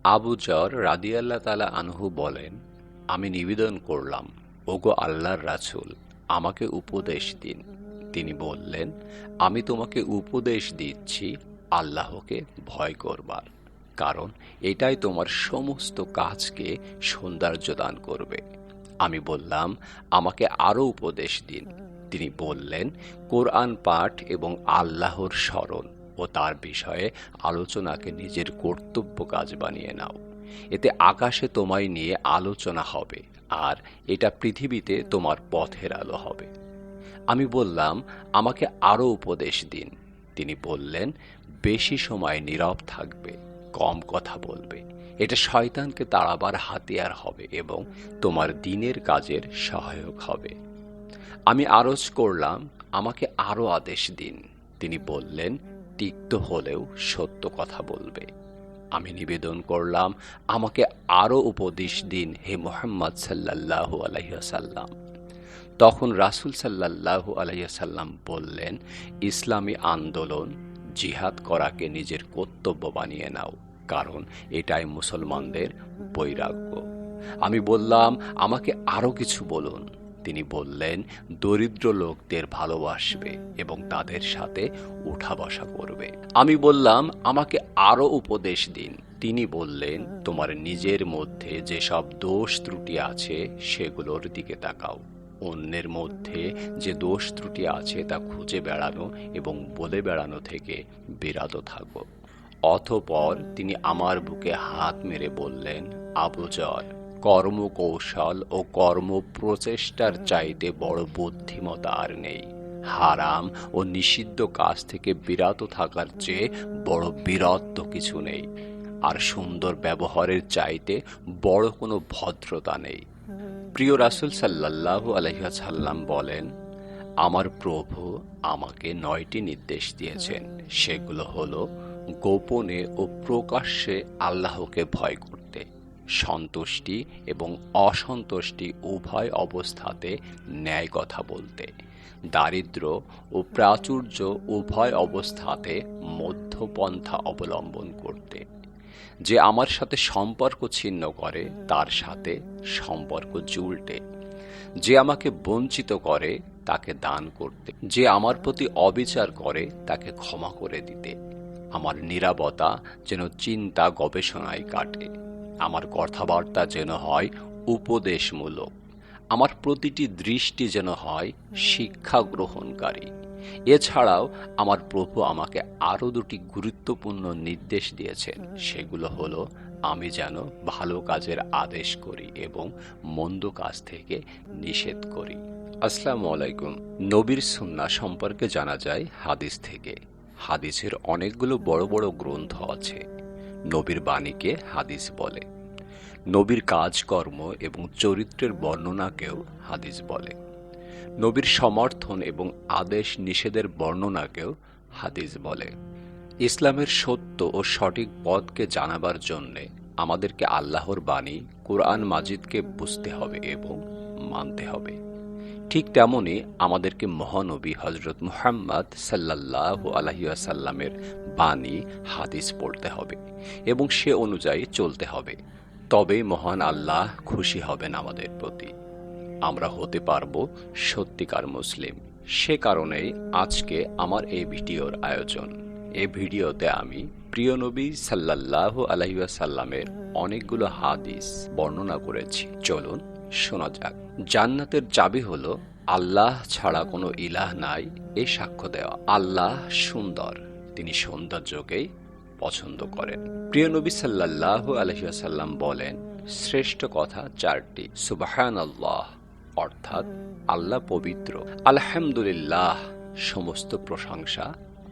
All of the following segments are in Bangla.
আবু যর রাদিয়াল্লাহু তাআলা আনহু বলেন, আমি নিবেদন করলাম, ওগো আল্লাহর রাসূল, আমাকে উপদেশ দিন। তিনি বললেন, আমি তোমাকে উপদেশ দিচ্ছি আল্লাহকে ভয় করবার, কারণ এটাই তোমার সমস্ত কাজকে সৌন্দর্য দান করবে। আমি বললাম, আমাকে আরো উপদেশ দিন। তিনি বললেন, কোরআন পাঠ এবং আল্লাহর স্মরণ ও তার বিষয়ে আলোচনাকে নিজের কর্তব্য কাজ বানিয়ে নাও। এতে আকাশে তোমায় নিয়ে আলোচনা হবে, আর এটা পৃথিবীতে তোমার পথের আলো হবে। আমি বললাম, আমাকে আরো উপদেশ দিন। তিনি বললেন, বেশি সময় নীরব থাকবে, কম কথা বলবে। এটা শয়তানকে তাড়াবার হাতিয়ার হবে এবং তোমার দিনের কাজের সহায়ক হবে। আমি আরজ করলাম, আমাকে আরো আদেশ দিন। তিনি বললেন, তিক্ত হলেও সত্য কথা বলবে। আমি নিবেদন করলাম, আমাকে আরো উপদেশ দিন হে মুহাম্মদ সাল্লাল্লাহু আলাইহি ওয়াসাল্লাম। তখন রাসূল সাল্লাল্লাহু আলাইহি ওয়াসাল্লাম বললেন, ইসলামী আন্দোলন জিহাদ করাকে নিজের কর্তব্য বানিয়ে নাও, কারণ এটাই মুসলমানদের বৈরাগ্য। আমি বললাম, আমাকে আরো কিছু বলুন। তিনি বললেন, দরিদ্র লোকদের ভালোবাসবে এবং তাদের সাথে উঠা বসা করবে। আমি বললাম, আমাকে আরো উপদেশ দিন। তিনি বললেন, তোমার নিজের মধ্যে যেসব দোষ ত্রুটি আছে সেগুলোর দিকে তাকাও। অন্যের মধ্যে যে দোষ ত্রুটি আছে তা খুঁজে বেড়ানো এবং বলে বেড়ানো থেকে বিরত থাকো। অতঃপর তিনি আমার বুকে হাত মেরে বললেন, আবু যর, কর্মকৌশল ও কর্মপ্রচেষ্টার চাইতে বড় বুদ্ধিমত্তা আর নেই। হারাম ও নিষিদ্ধ কাজ থেকে বিরত থাকার চেয়ে বড় বীরত্ব কিছু নেই। আর সুন্দর ব্যবহারের চাইতে বড় কোনো ভদ্রতা নেই। প্রিয় রাসূল সাল্লাল্লাহু আলাইহি ওয়াসাল্লাম বলেন, আমার প্রভু আমাকে 9টি নির্দেশ দিয়েছেন। সেগুলো হলো, গোপনে ও প্রকাশ্যে আল্লাহকে ভয় করতে, সন্তুষ্টি এবং অসন্তুষ্টি উভয় অবস্থাতে ন্যায় কথা বলতে, দারিদ্র্য ও প্রাচুর্য উভয় অবস্থাতে মধ্যপন্থা অবলম্বন করতে। যে আমার সাথে সম্পর্ক ছিন্ন করে তার সাথে সম্পর্ক জুড়তে, যে আমাকে বঞ্চিত করে তাকে দান করতে, যে আমার প্রতি অবিচার করে তাকে ক্ষমা করে দিতে। আমার নীরবতা যেন চিন্তা গবেষণায় কাটে, আমার কথাবার্তা যেন হয় উপদেশমূলক, আমার প্রতিটি দৃষ্টি যেন হয় শিক্ষা গ্রহণকারী। এছাড়াও আমার প্রভু আমাকে আরো 2টি গুরুত্বপূর্ণ নির্দেশ দিয়েছেন। সেগুলো হলো, আমি যেন ভালো কাজের আদেশ করি এবং মন্দ কাজ থেকে নিষেধ করি। আসসালামু আলাইকুম। নবীর সুন্নাহ সম্পর্কে জানা যায় হাদিস থেকে। হাদিসের অনেকগুলো বড় বড় গ্রন্থ আছে। নবীর বাণীকে হাদিস বলে। নবীর কাজকর্ম এবং চরিত্রের বর্ণনাকেও হাদিস বলে। নবীর সমর্থন এবং আদেশ নিষেধের বর্ণনাকেও হাদিস বলে। ইসলামের সত্য ও সঠিক পথকে জানাবার জন্যে আমাদেরকে আল্লাহর বাণী কুরআন মাজিদকে বুঝতে হবে এবং মানতে হবে। ঠিক তেমনি আমাদেরকে মহানবী হযরত মুহাম্মদ সাল্লাল্লাহু আলাইহি ওয়াসাল্লামের বাণী হাদিস পড়তে হবে এবং সে অনুযায়ী চলতে হবে। তবেই মহান আল্লাহ খুশি হবেন আমাদের প্রতি। আমরা হতে পারবো সত্যিকার মুসলিম। সে কারণেই আজকে আমার এই ভিডিওর আয়োজন। এই ভিডিওতে আমি প্রিয় নবী সাল্লাল্লাহু আলাইহি ওয়াসাল্লামের অনেকগুলো হাদিস বর্ণনা করেছি। চলুন শোনা যাক। জান্নাতের চাবি হলো, আল্লাহ ছাড়া কোনো ইলাহ নাই এ সাক্ষ্য দেওয়া। আল্লাহ সুন্দর, তিনি সৌন্দর্যকেই পছন্দ করেন। প্রিয় নবী সাল্লাল্লাহু আলাইহি ওয়াসাল্লাম বলেন, শ্রেষ্ঠ কথা 4টি। সুবহানাল্লাহ অর্থাৎ আল্লাহ পবিত্র। আলহামদুলিল্লাহ সমস্ত প্রশংসা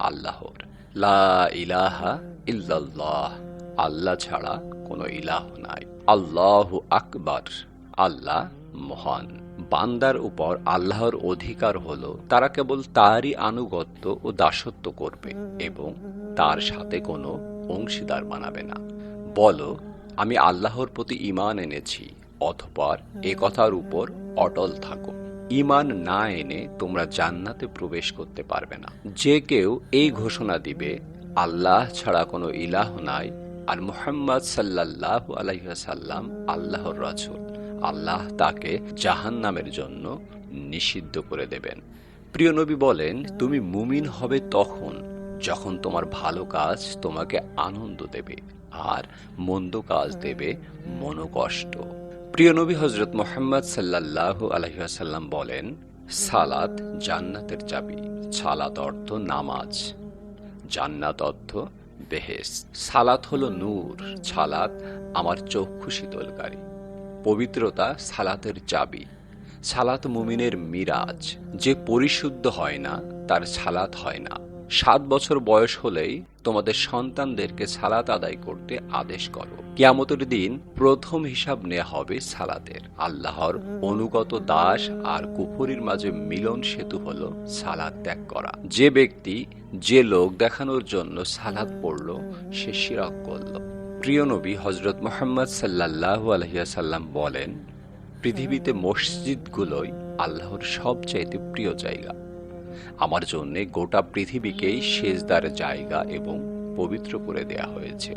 আল্লাহর। লা ইলাহা ইল্লাল্লাহ আল্লাহ ছাড়া কোনো ইলাহ নাই। আল্লাহু আকবার আল্লাহ মহান। বান্দার উপর আল্লাহর অধিকার হলো, তারা কেবল তারই আনুগত্য ও দাসত্ব করবে এবং তার সাথে কোনো অংশীদার বানাবে না। বলো, আমি আল্লাহর প্রতি ঈমান এনেছি, অতঃপর এ কথার উপর অটল থাকো। ঈমান না এনে তোমরা জান্নাতে প্রবেশ করতে পারবে না। যে কেউ এই ঘোষণা দিবে, আল্লাহ ছাড়া কোনো ইলাহ নাই, আর মুহাম্মদ সাল্লাল্লাহু আলাইহি ওয়াসাল্লাম আল্লাহর রাসূল, আল্লাহ তাকে জাহান্নামের জন্য নিষিদ্ধ করে দেবেন। প্রিয় নবী বলেন, তুমি মুমিন হবে তখন যখন তোমার ভালো কাজ তোমাকে আনন্দ দেবে আর মন্দ কাজ দেবে মনোকষ্ট। প্রিয় নবী হযরত মুহাম্মদ সাল্লাল্লাহু আলাইহি ওয়াসাল্লাম বলেন, সালাত জান্নাতের চাবি। সালাত অর্থ নামাজ, জান্নাত অর্থ বেহেশত। সালাত হলো নূর, সালাত আমার চক্ষু শীতলকারী। পবিত্রতা সালাতের চাবি। সালাত মুমিনের মিরাজ। যে পরিশুদ্ধ হয় না তার সালাত হয় না। 7 বছর বয়স হলেই তোমাদের সন্তানদেরকে সালাত আদায় করতে আদেশ করো। কিয়ামতের দিন প্রথম হিসাব নেওয়া হবে সালাতের। আল্লাহর অনুগত দাস আর কুফরির মাঝে মিলন সেতু হলো সালাত ত্যাগ করা। যে ব্যক্তি যে লোক দেখানোর জন্য সালাত পড়ল সে শিরক করল। প্রিয় নবী হযরত মুহাম্মদ সাল্লাল্লাহু আলাইহি ওয়াসাল্লাম বলেন, পৃথিবীতে মসজিদগুলোই আল্লাহর সবচাইতে প্রিয় জায়গা। আমার জন্য গোটা পৃথিবীকেই সেজদার জায়গা এবং পবিত্র করে দেয়া হয়েছে।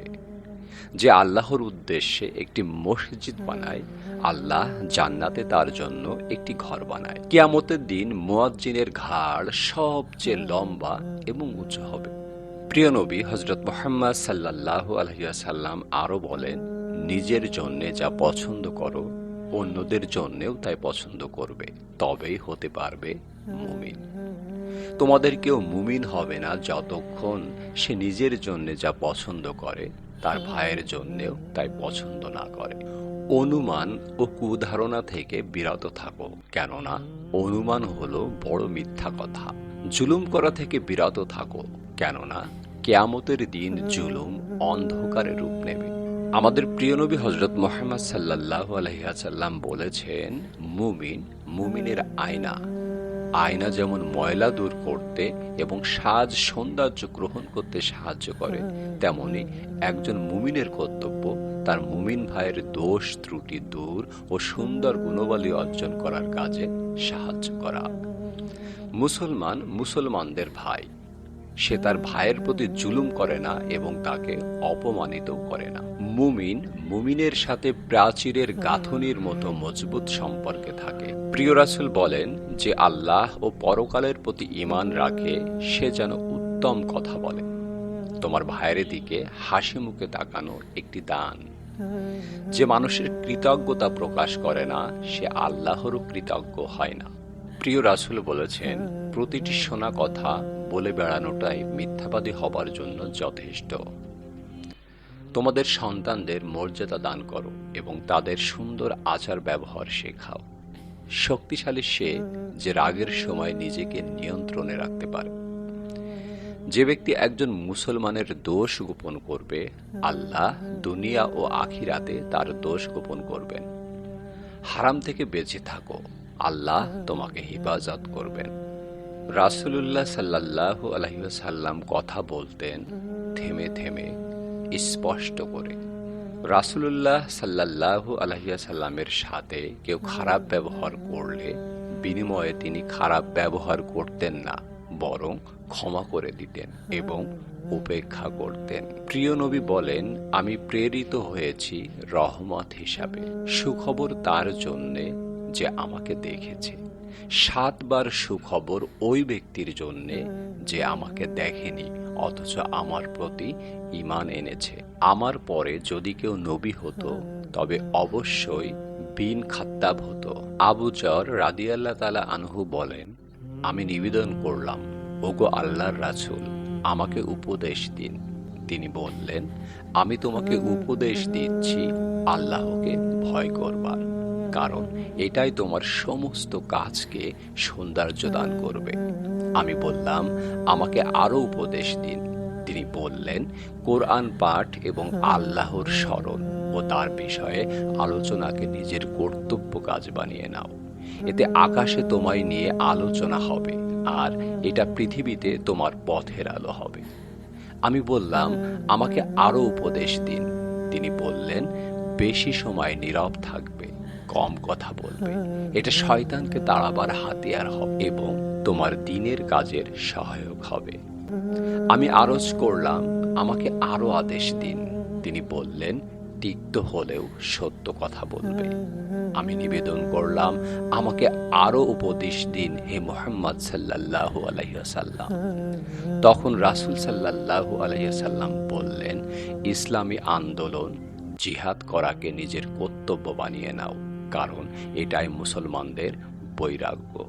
যে আল্লাহর উদ্দেশ্যে একটি মসজিদ বানায়, আল্লাহ জান্নাতে তার জন্য একটি ঘর বানায়। কিয়ামতের দিন মুয়াজ্জিনের ঘাড় সবচেয়ে লম্বা এবং উঁচু হবে। প্রিয় নবী হযরত মুহাম্মদ সাল্লাল্লাহু আলাইহি ওয়াসাল্লাম আরো বলেন, নিজের জন্য যা পছন্দ করো অন্যদের জন্যেও তাই পছন্দ করবে, তবেই হতে পারবে মুমিন। তোমাদের কেউ মুমিন হবে না যতক্ষণ সে নিজের জন্য যা পছন্দ করে তার ভাইয়ের জন্যেও তাই পছন্দ না করে। অনুমান ও কুধারণা থেকে বিরত থাকো, কেননা অনুমান হলো বড় মিথ্যা কথা। জুলুম করা থেকে বিরত থাকো, কেননা কিয়ামতের দিন জুলুম অন্ধকারে রূপ নেবে। আমাদের প্রিয় নবী হযরত মুহাম্মদ সাল্লাল্লাহু আলাইহি ওয়াসাল্লাম বলেছেন, মুমিন মুমিনের আয়না। আয়না যেমন ময়লা দূর করতে এবং সাজ সৌন্দর্য গ্রহণ করতে সাহায্য করে, তেমনি একজন মুমিনের কর্তব্য তার মুমিন ভাইয়ের দোষ ত্রুটি দূর ও সুন্দর গুণাবলী অর্জন করার কাজে সাহায্য করা। মুসলমান মুসলমানদের ভাই, সে তার ভাইয়ের প্রতি জুলুম করে না এবং তাকে অপমানিত করে না। মুমিন মুমিনের সাথে প্রাচীরের গাঁথনির মতো মজবুত সম্পর্কে থাকে। প্রিয় রাসূল বলেন, যে আল্লাহ ও পরকালের প্রতি ঈমান রাখে সে যেন উত্তম কথা বলে। তোমার ভাইয়ের দিকে হাসি মুখে তাকানো একটি দান। যে মানুষের কৃতজ্ঞতা প্রকাশ করে না সে আল্লাহরও কৃতজ্ঞ হয় না। প্রিয় রাসূল বলেছেন, প্রতিটি শোনা কথা বলে বেড়ানোটাই মিথ্যাবাদী হবার জন্য যথেষ্ট। তোমাদের সন্তানদের মর্যাদা দান করো এবং তাদের সুন্দর আচার ব্যবহার শেখাও। শক্তিশালী সে যে রাগের সময় নিজেকে নিয়ন্ত্রণে রাখতে পারে। যে ব্যক্তি একজন মুসলমানের দোষ গোপন করবে, আল্লাহ দুনিয়া ও আখিরাতে তার দোষ গোপন করবেন। হারাম থেকে বেঁচে থাকো, আল্লাহ তোমাকে হিফাজত করবেন। রাসূলুল্লাহ সাল্লাল্লাহু আলাইহি ওয়াসাল্লাম কথা বলতেন থেমে থেমে, স্পষ্ট করে। রাসূলুল্লাহ সাল্লাল্লাহু আলাইহি ওয়াসাল্লামের সাথে কেউ খারাপ ব্যবহার করলে বিনিময়ে তিনি খারাপ ব্যবহার করতেন না, বরং ক্ষমা করে দিতেন এবং উপেক্ষা করতেন। প্রিয় নবী বলেন, আমি প্রেরিত হয়েছি রহমত হিসাবে। সুখবর তার জন্যে যে আমাকে দেখেছে। 7 বার সুখবর ওই ব্যক্তির জন্যে যে আমাকে দেখেনি অথচ আমার প্রতি ঈমান এনেছে। আমার পরে যদি কেউ নবী হতো তবে অবশ্যই বিন খাত্তাব হতো। আবু যর রাদিয়াল্লাহু তাআলা আনহু বলেন, আমি নিবেদন করলাম, ওগো আল্লাহর রাসূল, আমাকে উপদেশ দিন। তিনি বললেন, আমি তোমাকে উপদেশ দিচ্ছি আল্লাহকে ভয় করবার, কারণ এটাই তোমার সমস্ত কাজকে সৌন্দর্য দান করবে। আমি বললাম, আমাকে আরো উপদেশ দিন। তিনি বললেন, কোরআন পাঠ এবং আল্লাহর স্মরণ ও তার বিষয়ে আলোচনাকে নিজের কর্তব্য কাজ বানিয়ে নাও। এতে আকাশে তোমায় নিয়ে আলোচনা হবে আর এটা পৃথিবীতে তোমার পথের আলো হবে। আমি বললাম, আমাকে আরো উপদেশ দিন। তিনি বললেন, বেশি সময় নীরব থাকবে, কম কথা বলবে। এটা শয়তানকে তাড়াবার হাতিয়ার হবে এবং তোমার দিনের কাজের সহায়ক হবে। আমি আরজ করলাম, আমাকে আরো আদেশ দিন। তিনি বললেন, তিক্ত হলেও সত্য কথা বলবে। আমি নিবেদন করলাম, আমাকে আরো উপদেশ দিন হে মুহাম্মদ সাল্লাল্লাহু আলাইহি ওয়াসাল্লাম। তখন রাসূল সাল্লাল্লাহু আলাইহি ওয়াসাল্লাম বললেন, ইসলামী আন্দোলন জিহাদ করাকে নিজের কর্তব্য বানিয়ে নাও, কারণ এটাই মুসলমানদের বৈরাগ্য।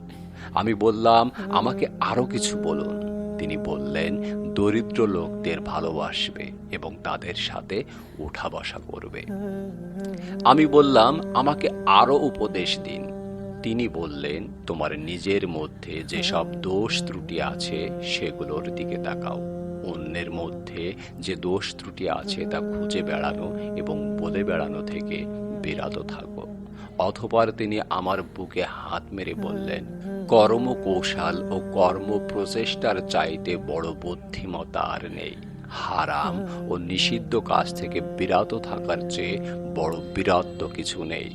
আমি বললাম, আমাকে আরো কিছু বলুন। তিনি বললেন, দরিদ্র লোকদের ভালোবাসবে এবং তাদের সাথে উঠা বসা করবে। আমি বললাম, আমাকে আরো উপদেশ দিন। তিনি বললেন, তোমার নিজের মধ্যে যেসব দোষ ত্রুটি আছে সেগুলোর দিকে তাকাও। অন্যের মধ্যে যে দোষ ত্রুটি আছে তা খুঁজে বেড়ানো এবং বলে বেড়ানো থেকে বিরত থাকো। অতঃপর তিনি আমার বুকে হাত মেরে বললেন, কর্মকৌশল ও কর্ম প্রচেষ্টার চাইতে বড় বুদ্ধিমত্তা আর নেই। হারাম ও নিষিদ্ধ কাজ থেকে বিরত থাকার চেয়ে বড় বীরত্ব কিছু নেই।